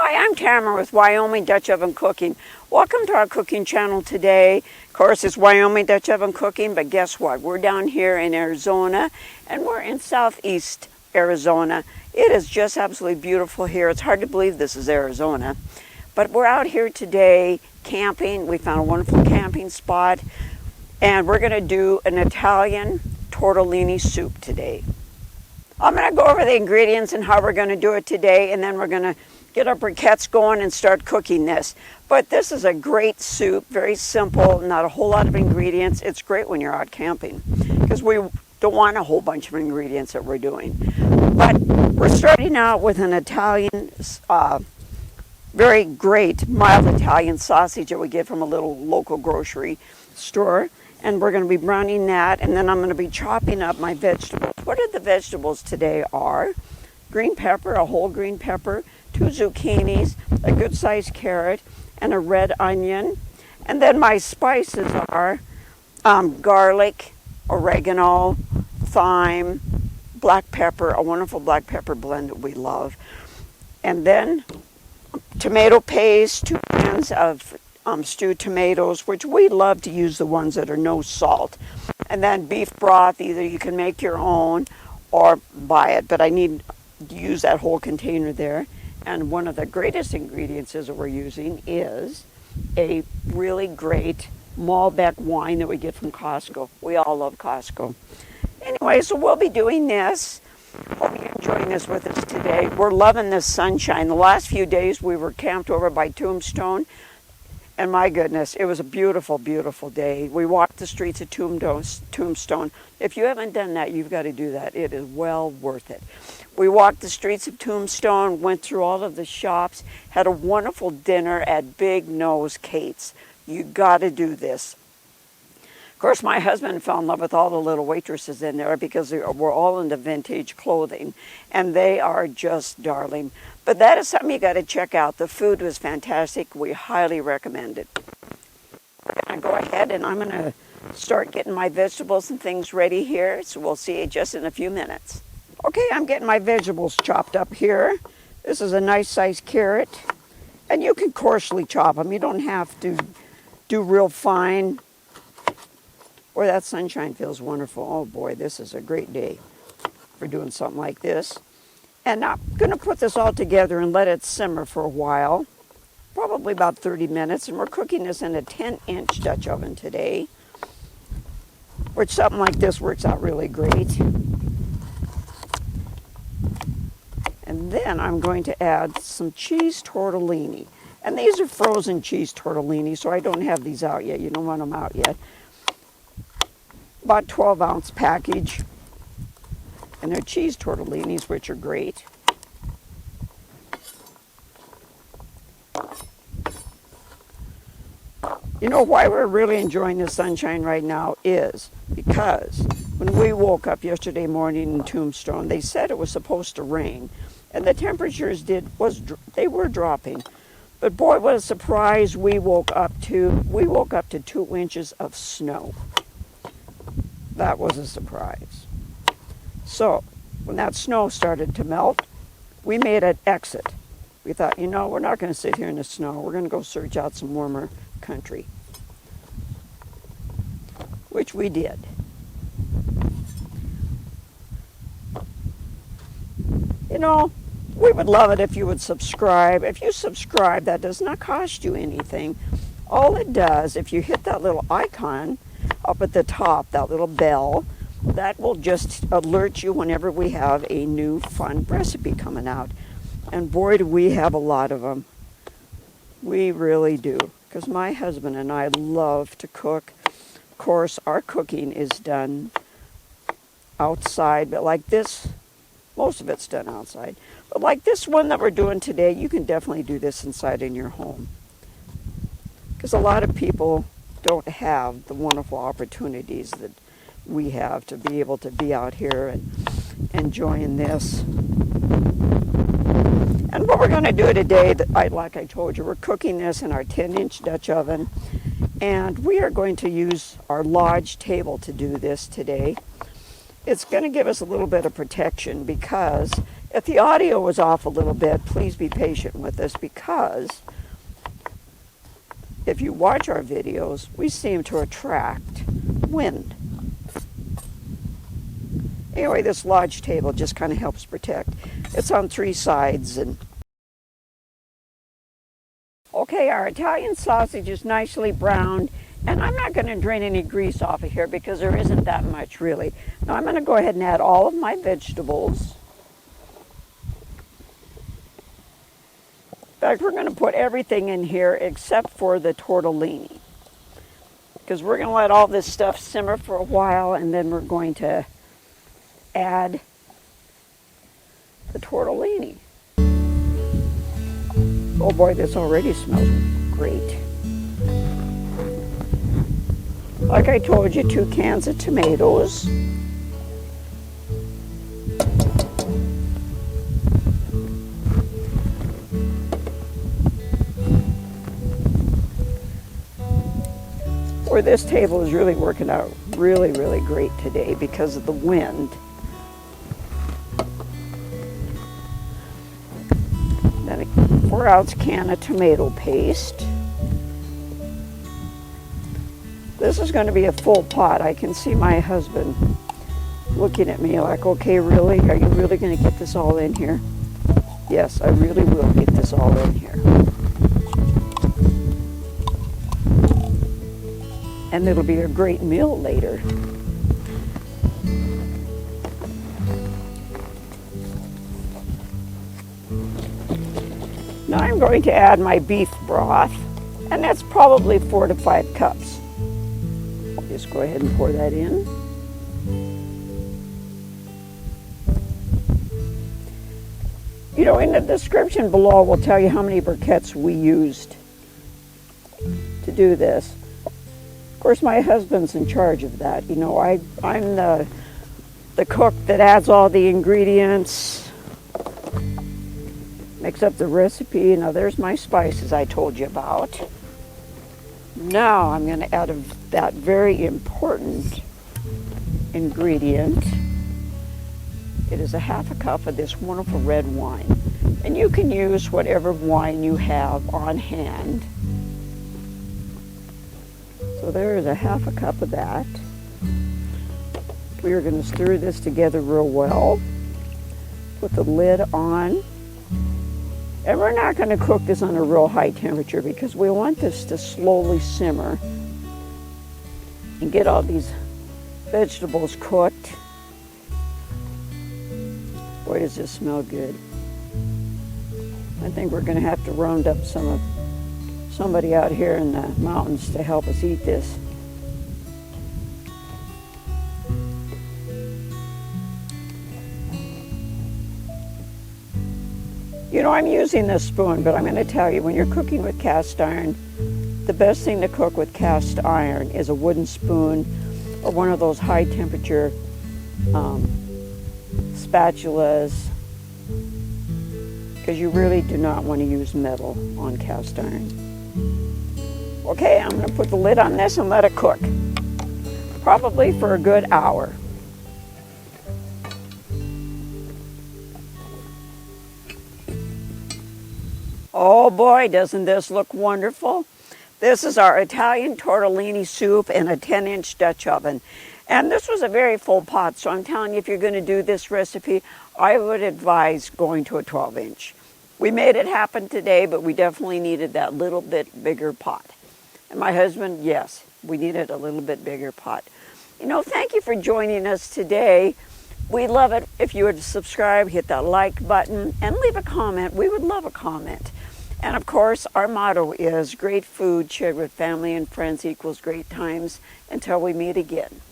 Hi, I'm Tamara with Wyoming Dutch Oven Cooking. Welcome to our cooking channel today. Of course, it's Wyoming Dutch Oven Cooking, but guess what? We're down here in Arizona, and we're in southeast Arizona. It is just absolutely beautiful here. It's hard to believe this is Arizona, but we're out here today camping. We found a wonderful camping spot, and we're going to do an Italian tortellini soup today. I'm going to go over the ingredients and how we're going to do it today, and then we're going to get our briquettes going and start cooking this. But this is a great soup, very simple, not a whole lot of ingredients. It's great when you're out camping because we don't want a whole bunch of ingredients that we're doing. But we're starting out with an Italian, very great mild Italian sausage that we get from a little local grocery store. And we're going to be browning that, and then I'm going to be chopping up my vegetables. What are the vegetables today are green pepper, a whole green pepper, 2 zucchinis, a good sized carrot, and a red onion. And then my spices are garlic, oregano, thyme, black pepper, a wonderful black pepper blend that we love. And then tomato paste, 2 cans of stewed tomatoes, which we love to use the ones that are no salt. And then beef broth, either you can make your own or buy it, but I need to use that whole container there. And one of the greatest ingredients that we're using is a really great Malbec wine that we get from Costco. We all love Costco. Anyway, so we'll be doing this. Hope you're enjoying this with us today. We're loving this sunshine. The last few days we were camped over by Tombstone, and my goodness, it was a beautiful, beautiful day. We walked the streets of Tombstone. If you haven't done that, you've got to do that. It is well worth it. We walked the streets of Tombstone, went through all of the shops, had a wonderful dinner at Big Nose Kate's. You got to do this. Of course, my husband fell in love with all the little waitresses in there because they were all into vintage clothing, and they are just darling. But that is something you got to check out. The food was fantastic. We highly recommend it. We're going to go ahead, and I'm going to start getting my vegetables and things ready here, so we'll see you just in a few minutes. Okay, I'm getting my vegetables chopped up here. This is a nice sized carrot, and you can coarsely chop them. You don't have to do real fine. Boy, that sunshine feels wonderful. Oh boy, this is a great day for doing something like this. And I'm going to put this all together and let it simmer for a while, probably about 30 minutes. And we're cooking this in a 10-inch Dutch oven today, which something like this works out really great. And then I'm going to add some cheese tortellini. And these are frozen cheese tortellini, so I don't have these out yet. You don't want them out yet. About 12-ounce package. And they're cheese tortellinis, which are great. You know why we're really enjoying the sunshine right now is because when we woke up yesterday morning in Tombstone, they said it was supposed to rain, and the temperatures they were dropping. But boy, what a surprise we woke up to. We woke up to 2 inches of snow. That was a surprise. So when that snow started to melt, we made an exit. We thought, we're not going to sit here in the snow. We're going to go search out some warmer country, which we did. We would love it if you would subscribe. If you subscribe, that does not cost you anything. All it does, if you hit that little icon up at the top, that little bell, that will just alert you whenever we have a new fun recipe coming out. And boy, do we have a lot of them. We really do. Because my husband and I love to cook. Of course, our cooking is done outside, but like this, most of it's done outside. But like this one that we're doing today, you can definitely do this inside in your home. Because a lot of people don't have the wonderful opportunities that we have to be able to be out here and enjoying this. And what we're going to do today, like I told you, we're cooking this in our 10-inch Dutch oven. And we are going to use our lodge table to do this today. it's going to give us a little bit of protection, because if the audio is off a little bit, please be patient with us, because if you watch our videos, we seem to attract wind. Anyway, this lodge table just kind of helps protect. It's on 3 sides. And okay, our Italian sausage is nicely browned, and I'm not going to drain any grease off of here because there isn't that much really. Now I'm going to go ahead and add all of my vegetables. In fact, we're going to put everything in here except for the tortellini, because we're going to let all this stuff simmer for a while, and then we're going to add the tortellini. Oh boy, this already smells great. Like I told you, 2 cans of tomatoes. Boy, this table is really working out really, really great today because of the wind. Then a 4-ounce can of tomato paste. This is going to be a full pot. I can see my husband looking at me like, okay, really? Are you really going to get this all in here? Yes, I really will get this all in here. And it'll be a great meal later. Now I'm going to add my beef broth, and that's probably 4 to 5 cups. Just go ahead and pour that in. You know, in the description below, we'll tell you how many briquettes we used to do this. Of course, my husband's in charge of that. You know, I'm the cook that adds all the ingredients, makes up the recipe. Now there's my spices I told you about. Now I'm going to add that very important ingredient. It is a 1/2 cup of this wonderful red wine. And you can use whatever wine you have on hand. So there is a 1/2 cup of that. We are going to stir this together real well. Put the lid on. And we're not going to cook this on a real high temperature because we want this to slowly simmer and get all these vegetables cooked. Boy, does this smell good. I think we're going to have to round up somebody out here in the mountains to help us eat this. You know, I'm using this spoon, but I'm going to tell you, when you're cooking with cast iron, the best thing to cook with cast iron is a wooden spoon or one of those high temperature spatulas, because you really do not want to use metal on cast iron. Okay, I'm going to put the lid on this and let it cook, probably for a good hour. Oh boy, doesn't this look wonderful? This is our Italian tortellini soup in a 10-inch Dutch oven. And this was a very full pot, so I'm telling you, if you're going to do this recipe, I would advise going to a 12-inch. We made it happen today, but we definitely needed that little bit bigger pot. And my husband, yes, we needed a little bit bigger pot. You know, thank you for joining us today. We'd love it if you would subscribe, hit that like button, and leave a comment. We would love a comment. And of course, our motto is great food shared with family and friends equals great times. Until we meet again.